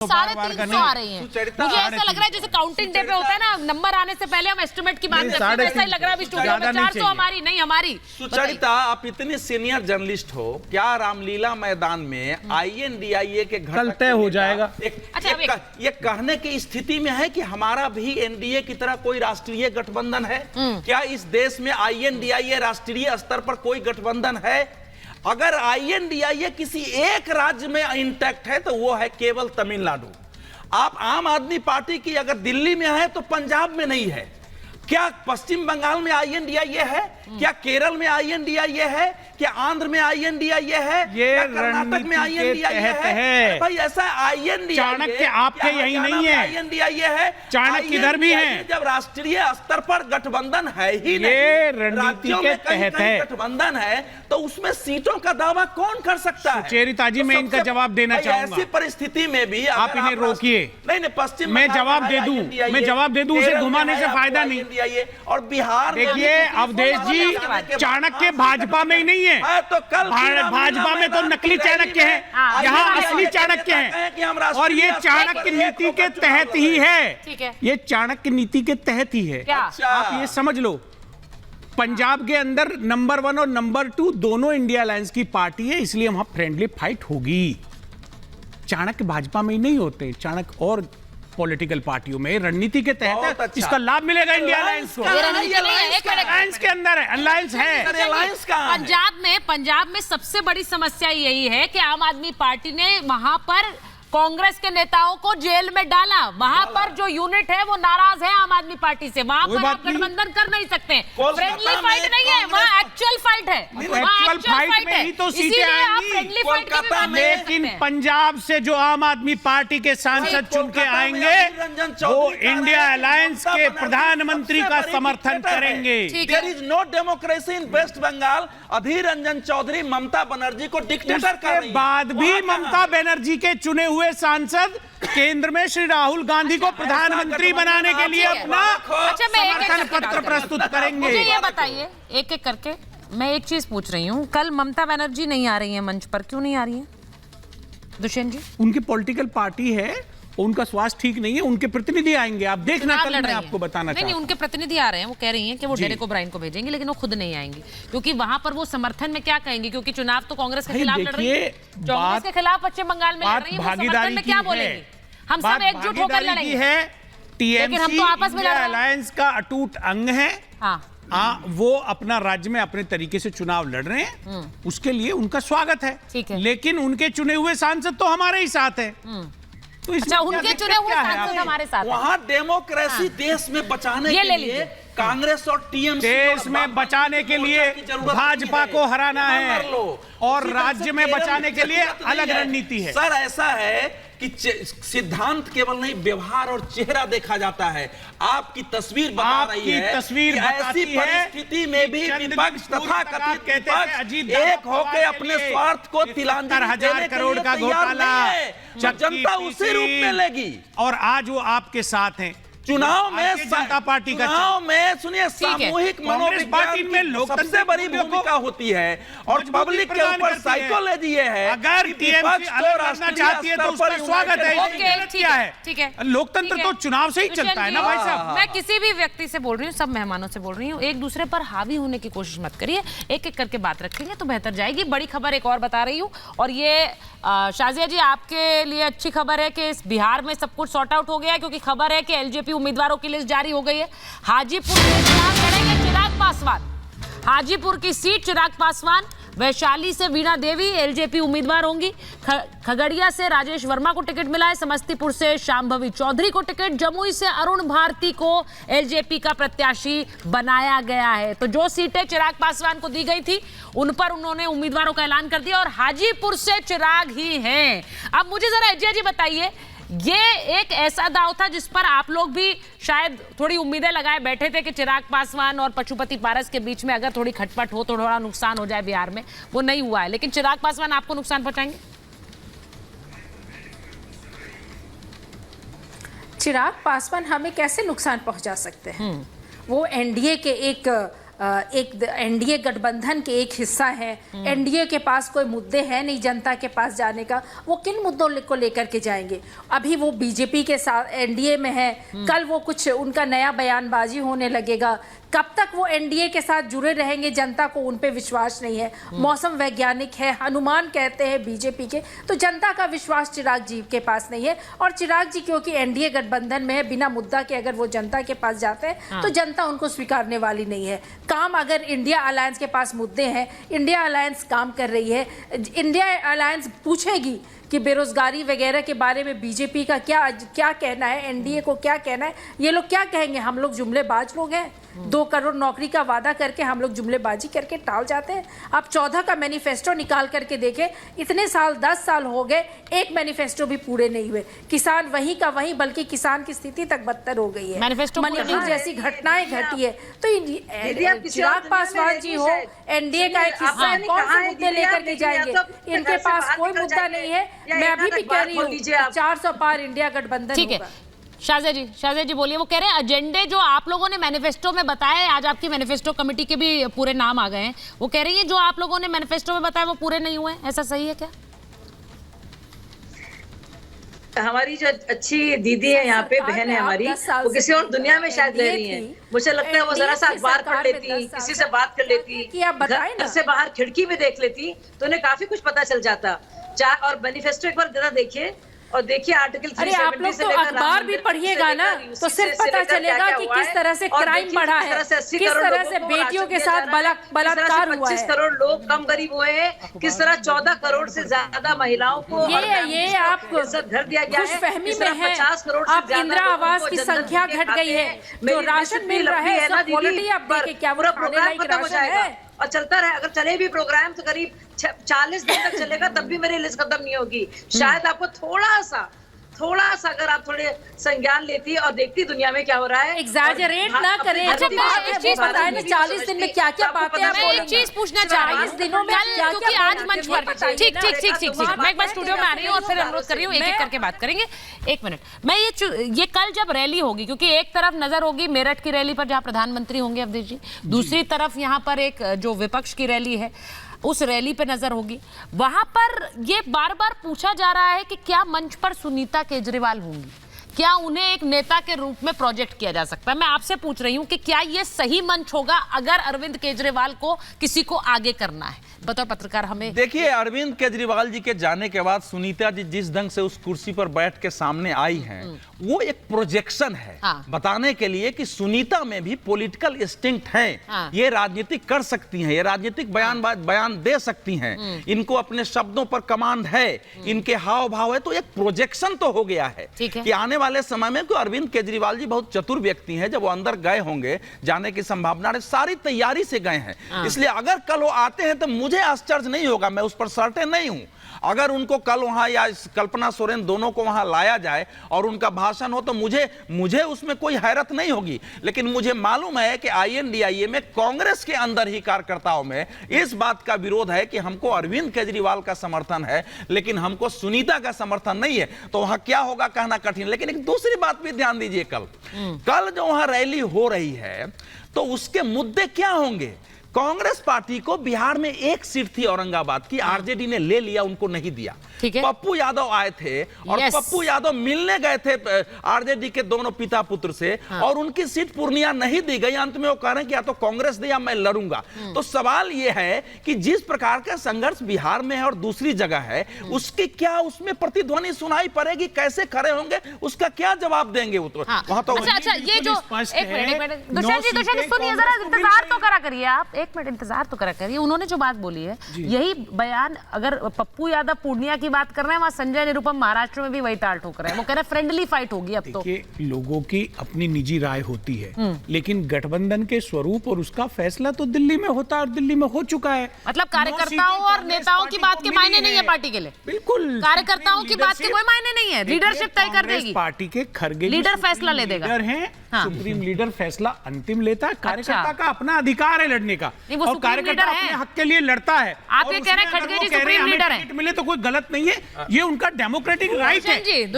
350 आ रही हैं। मुझे ऐसा लग रहा है जैसे काउंटिंग डे पे होता है ना, नंबर आने से पहले हम एस्टिमेट की बात करते हैं, ऐसा ही लग रहा है अभी स्टूडियो में 400 हमारी नहीं हमारी। सुचरिता, आप इतने सीनियर जर्नलिस्ट हो, क्या रामलीला मैदान में INDIA के कल तय हो जाएगा? ये कहने की स्थिति में है कि हमारा भी NDA की तरह कोई राष्ट्रीय गठबंधन है क्या? इस देश में INDIA राष्ट्रीय स्तर पर कोई गठबंधन है? अगर INDIA किसी एक राज्य में इंटैक्ट है तो वो है केवल तमिलनाडु। आप आम आदमी पार्टी की अगर दिल्ली में है तो पंजाब में नहीं है। क्या पश्चिम बंगाल में INDIA है? क्या केरल में INDIA है? क्या आंध्र में INDIA है? ये कर्नाटक में INDIA है? भाई ऐसा INDIA चाणक्य आपके यही नहीं है, INDIA है, चाणक्य इधर भी है। जब राष्ट्रीय स्तर पर गठबंधन है ही नहीं, ये रणनीति के तहत है गठबंधन है, तो उसमें सीटों का दावा कौन कर सकता है? सुचेरिता जी, मैं इनका जवाब देना चाहूंगा। ऐसी परिस्थिति में भी आप इन्हें रोकिए। नहीं, पश्चिम मैं जवाब दे दूं, मैं जवाब दे दूं, उसे घुमाने से फायदा नहीं। और बिहार, देखिए अवधेश जी, चाणक्य भाजपा में ही नहीं है, तो कल भाजपा में तो नकली चाणक्य है, यहाँ असली चाणक्य है, और ये चाणक्य नीति के तहत ही है। ये चाणक्य नीति के तहत ही है। आप ये समझ लो, पंजाब के अंदर नंबर 1 और नंबर 2 दोनों इंडिया अलायंस की पार्टी है, इसलिए वहां फ्रेंडली फाइट होगी। चाणक्य भाजपा में ही नहीं होते, चाणक्य और पॉलिटिकल पार्टियों में रणनीति के तहत अच्छा। इसका लाभ मिलेगा इंडिया अलायंस को। अलायंस के अंदर है, अलायंस है। पंजाब में सबसे बड़ी समस्या यही है कि आम आदमी पार्टी ने वहां पर कांग्रेस के नेताओं को जेल में डाला। वहां पर जो यूनिट है वो नाराज है आम आदमी पार्टी से। वहां पर आप गठबंधन कर नहीं सकते। फ्रेंडली फाइट नहीं है, वहाँ एक्चुअल फाइट है। एक्चुअल फाइट में ही तो सीटें आएंगी। लेकिन पंजाब से जो आम आदमी पार्टी के सांसद चुन के आएंगे वो इंडिया अलायंस के प्रधानमंत्री का समर्थन करेंगे। There is no democracy in West Bengal. Adhir Ranjan Chowdhury Mamata Banerjee को डिक्टेटर कर रही है। बाद भी ममता बनर्जी के चुने हुए सांसद केंद्र में श्री राहुल गांधी को प्रधानमंत्री बनाने के लिए अपना समर्थन पत्र प्रस्तुत करेंगे। मुझे ये बताइए एक एक करके, मैं एक चीज पूछ रही हूँ, कल ममता बनर्जी नहीं आ रही है मंच पर, क्यों नहीं आ रही है दुष्यंत जी? उनकी पॉलिटिकल पार्टी है, उनका स्वास्थ्य ठीक नहीं है, उनके प्रतिनिधि आएंगे, आप देखना। कल मैं आपको बताना चाहता हूं। नहीं, उनके प्रतिनिधि आ रहे हैं, वो कह रही हैं कि वो डेरेक ओब्रायन को भेजेंगे, लेकिन वो खुद नहीं आएंगी क्योंकि वहां पर वो समर्थन में क्या कहेंगे, क्योंकि चुनाव तो कांग्रेस के खिलाफ लड़ रही है, कांग्रेस के खिलाफ पश्चिम बंगाल में लड़ रही है, भागीदारी में क्या बोलेंगे? हम सब एकजुट होकर लड़ेंगे। लेकिन हम तो आपस में अलायंस का अटूट अंग है। वो अपना राज्य में अपने तरीके से चुनाव लड़ रहे हैं, उसके लिए उनका स्वागत है। लेकिन उनके चुने हुए सांसद तो हमारे ही साथ है। तो अच्छा, उनके चुने हुए सांसद हमारे साथ हैं। वहाँ डेमोक्रेसी देश में बचाने के लिए कांग्रेस और टीएमसी देश में बचाने के लिए भाजपा को हराना है, और राज्य में बचाने के लिए अलग रणनीति है। सर, ऐसा है कि सिद्धांत केवल नहीं, व्यवहार और चेहरा देखा जाता है। आपकी तस्वीर बता रही है, तस्वीर ऐसी परिस्थिति में भी विपक्ष तथा कथित विपक्ष एक होकर अपने स्वार्थ को तिलांजलि देने के लिए का घोटाला जनता उसी रूप में लेगी। और आज वो आपके साथ हैं। चुनाव में जनता पार्टी का चुनाव में सुनिए, सामूहिक मनोविज्ञान में सबसे बड़ी भूमिका होती है, और पब्लिक के ऊपर साइकोलॉजी ये है। अगर टीएमसी अलग करना चाहती है तो उसका स्वागत है। ठीक है, लोकतंत्र तो चुनाव से ही चलता है ना भाई साहब। मैं किसी भी व्यक्ति से बोल रही हूँ, सब मेहमानों से बोल रही हूँ, एक दूसरे पर हावी होने की कोशिश मत करिए, एक एक करके बात रखेंगे तो बेहतर जाएगी। बड़ी खबर एक और बता रही हूँ, और ये शाजिया जी आपके लिए अच्छी खबर है कि बिहार में सब कुछ सॉर्ट आउट हो गया है, क्योंकि खबर है कि एलजेपी उम्मीदवारों की लिस्ट जारी हो गई है। हाजीपुर से चुनाव लड़ेंगे चिराग पासवान। हाजीपुर की सीट चिराग पासवान, वैशाली से वीणा देवी एलजेपी उम्मीदवार होंगी, खगड़िया से राजेश वर्मा को टिकट मिला है, समस्तीपुर से शांभवी चौधरी को टिकट, जमुई से अरुण भारती को एलजेपी का प्रत्याशी बनाया गया है। तो जो सीटें चिराग पासवान को दी गई थी उन पर उन्होंने उम्मीदवारों का ऐलान कर दिया, और हाजीपुर से चिराग ही हैं। अब मुझे जरा एजिया जी बताइए, ये एक ऐसा दाव था जिस पर आप लोग भी शायद थोड़ी उम्मीदें लगाए बैठे थे कि चिराग पासवान और पशुपति पारस के बीच में अगर थोड़ी खटपट हो तो थोड़ा नुकसान हो जाए बिहार में, वो नहीं हुआ है, लेकिन चिराग पासवान आपको नुकसान पहुंचाएंगे? चिराग पासवान हमें कैसे नुकसान पहुंचा सकते हैं? वो एनडीए के एक एक एनडीए गठबंधन के एक हिस्सा है, एनडीए के पास कोई मुद्दे हैं नहीं जनता के पास जाने का, वो किन मुद्दों को लेकर के जाएंगे? अभी वो बीजेपी के साथ एनडीए में है, कल वो कुछ उनका नया बयानबाजी होने लगेगा। कब तक वो एनडीए के साथ जुड़े रहेंगे? जनता को उन पे विश्वास नहीं है। मौसम वैज्ञानिक है, अनुमान कहते हैं बीजेपी के, तो जनता का विश्वास चिराग जी के पास नहीं है। और चिराग जी क्योंकि एनडीए गठबंधन में है, बिना मुद्दा के अगर वो जनता के पास जाते हैं तो जनता उनको स्वीकारने वाली नहीं है। काम अगर इंडिया अलायंस के पास मुद्दे हैं, इंडिया अलायंस काम कर रही है, इंडिया अलायंस पूछेगी कि बेरोजगारी वगैरह के बारे में बीजेपी का क्या कहना है, एनडीए को क्या कहना है। ये लोग क्या कहेंगे? हम लोग जुमलेबाज लोग हैं, 2 करोड़ नौकरी का वादा करके हम लोग जुमलेबाजी करके टाल जाते हैं। आप 14 का मैनिफेस्टो निकाल करके देखें, इतने साल 10 साल हो गए, एक मैनिफेस्टो भी पूरे नहीं हुए। किसान वहीं का वहीं, बल्कि किसान की स्थिति तक बदतर हो गई है। मणिपुर जैसी घटनाएं घटी है। तो चिराग पासवान जी हो, एनडीए का एक हिस्सा है, कौन से मुद्दे लेकर के जाएंगे? इनके पास कोई मुद्दा नहीं है। मैं अभी भी कह रही हूँ 400 पार इंडिया गठबंधन। ठीक है, शाहजेद जी बोलिए। वो कह रहे हैं एजेंडे जो आप लोगों ने मैनिफेस्टो में बताए, आज आपकी मैनिफेस्टो कमेटी के भी पूरे नाम आ गए हैं, वो कह रही है जो आप लोगों ने मैनिफेस्टो में बताया वो पूरे नहीं हुए, ऐसा सही है क्या? हमारी जो अच्छी दीदी है यहाँ पे, बहन है हमारी, वो किसी और दुनिया में शायद रह रही है। मुझे लगता है वो जरा सा अखबार पढ़ लेती, किसी से बात कर लेती, घर से बाहर खिड़की में देख लेती तो उन्हें काफी कुछ पता चल जाता। और मैनिफेस्टो एक बार जरा देखिए और देखिए आर्टिकल 370 आप लोग तो अखबार भी पढ़िएगा ना, तो सिर्फ पता चलेगा कि किस तरह से क्राइम बढ़ा है, किस तरह से बेटियों के साथ बलात्कार हुआ है। 25 करोड़ लोग कम गरीब हुए हैं, किस तरह 14 करोड़ से ज्यादा महिलाओं को ये आप घर दिया गया है, खुशफहमी में है। 50 करोड़ से आप इंदिरा आवास की संख्या घट गई है, जो राशन मिल रहा है उसका क्वालिटी आप देखिए, क्या वो खाने लायक राशन है? और चलता रहे, अगर चले भी प्रोग्राम तो करीब 40 दिन तक चलेगा, तब भी मेरी लिस्ट खत्म नहीं होगी। शायद आपको थोड़ा सा अगर आप थोड़े संज्ञान लेती और देखती दुनिया में क्या हो रहा है, एग्जैजरेट ना करें। अच्छा, मैं एक चीज बताएं ना, 40 दिन में क्या क्या बातें आप बोलेंगे? मैं एक चीज पूछना चाह रही हूँ, क्योंकि आज मंच पर ठीक मैं एक बार स्टूडियो में आ रही हूँ और फिर अनुरोध कर रही हूँ, एक करके बात करेंगे। 1 मिनट, मैं ये कल जब रैली होगी, क्योंकि एक तरफ नजर होगी मेरठ की रैली पर जहाँ प्रधानमंत्री होंगे अवधेश जी, दूसरी तरफ यहाँ पर एक जो विपक्ष की रैली है उस रैली पे नजर होगी। वहां पर ये बार बार पूछा जा रहा है कि क्या मंच पर सुनीता केजरीवाल होंगी, क्या उन्हें एक नेता के रूप में प्रोजेक्ट किया जा सकता है? मैं आपसे पूछ रही हूं कि क्या ये सही मंच होगा अगर अरविंद केजरीवाल को किसी को आगे करना है? बतौर पत्रकार हमें देखिए, अरविंद केजरीवाल जी के जाने के बाद सुनीता जी जिस ढंग से उस कुर्सी पर बैठ के सामने आई हैं, वो एक प्रोजेक्शन है बताने के लिए कि सुनीता में भी पॉलिटिकल इंस्टिंक्ट है। ये राजनीतिक कर सकती हैं, ये राजनीतिक बयान दे सकती हैं, इनको अपने शब्दों पर कमांड है, इनके हाव भाव है। तो एक प्रोजेक्शन तो हो गया है कि आने वाले समय में अरविंद केजरीवाल जी बहुत चतुर व्यक्ति हैं, जब वो अंदर गए होंगे, जाने की संभावना सारी तैयारी से गए हैं। इसलिए अगर कल वो आते हैं तो मुझे आश्चर्य नहीं होगा, मैं उस पर सर्टेन नहीं हूं। अगर उनको कल वहां या कल्पना सोरेन दोनों को वहां लाया जाए और उनका भाषण हो तो मुझे उसमें कोई हैरत नहीं होगी। लेकिन मुझे मालूम है कि INDIA में कांग्रेस के अंदर ही कार्यकर्ताओं में इस बात का विरोध है कि हमको अरविंद केजरीवाल का समर्थन है लेकिन हमको सुनीता का समर्थन नहीं है। तो वहां क्या होगा कहना कठिन। लेकिन एक दूसरी बात भी ध्यान दीजिए, कल जो वहां रैली हो रही है तो उसके मुद्दे क्या होंगे? कांग्रेस पार्टी को बिहार में 1 सीट थी औरंगाबाद की, आरजेडी ने ले लिया, उनको नहीं दिया। पप्पू यादव आए थे और पप्पू यादव मिलने गए थे आरजेडी के दोनों पिता पुत्र से और उनकी सीट पूर्णिया नहीं दी गई। अंत में वो कह रहे हैं कि या तो कांग्रेस दे या मैं लड़ूंगा। तो सवाल ये है कि जिस प्रकार का संघर्ष बिहार में है और दूसरी जगह है, उसकी क्या उसमें प्रतिध्वनि सुनाई पड़ेगी? कैसे खड़े होंगे? उसका क्या जवाब देंगे? वो तो वहां तो अच्छा, ये जो एक मिनट दुष्यंत जी सुनिए, जरा इंतजार तो करा करिए आप, 1 मिनट इंतजार तो करा करिए। उन्होंने जो बात बोली है यही बयान, अगर पप्पू यादव पूर्णिया की बात कर रहे हैं, वहां संजय निरुपम महाराष्ट्र में भी वही ताल ठोक रहे हैं। वो कह रहे हैं फ्रेंडली फाइट होगी। अब तो लोगों की अपनी निजी राय होती है, लेकिन गठबंधन के स्वरूप और उसका फैसला तो दिल्ली में होता है और दिल्ली में हो चुका है। मतलब कार्यकर्ताओं और नेताओं की बात के मायने नहीं है पार्टी के लिए। बिल्कुल, कार्यकर्ताओं की बात के कोई मायने नहीं है। लीडरशिप तय कर देगी, पार्टी के खरगे लीडर फैसला ले देगा। सुप्रीम लीडर फैसला अंतिम लेता है। कार्यकर्ता का अपना अधिकार है लड़ने का और कार्यकर्ता अपने हक के लिए लड़ता है। आप ये कह रहे हैं खड़गे जी सुप्रीम लीडर है, मिले तो कोई गलत नहीं है, ये उनका डेमोक्रेटिक राइट है।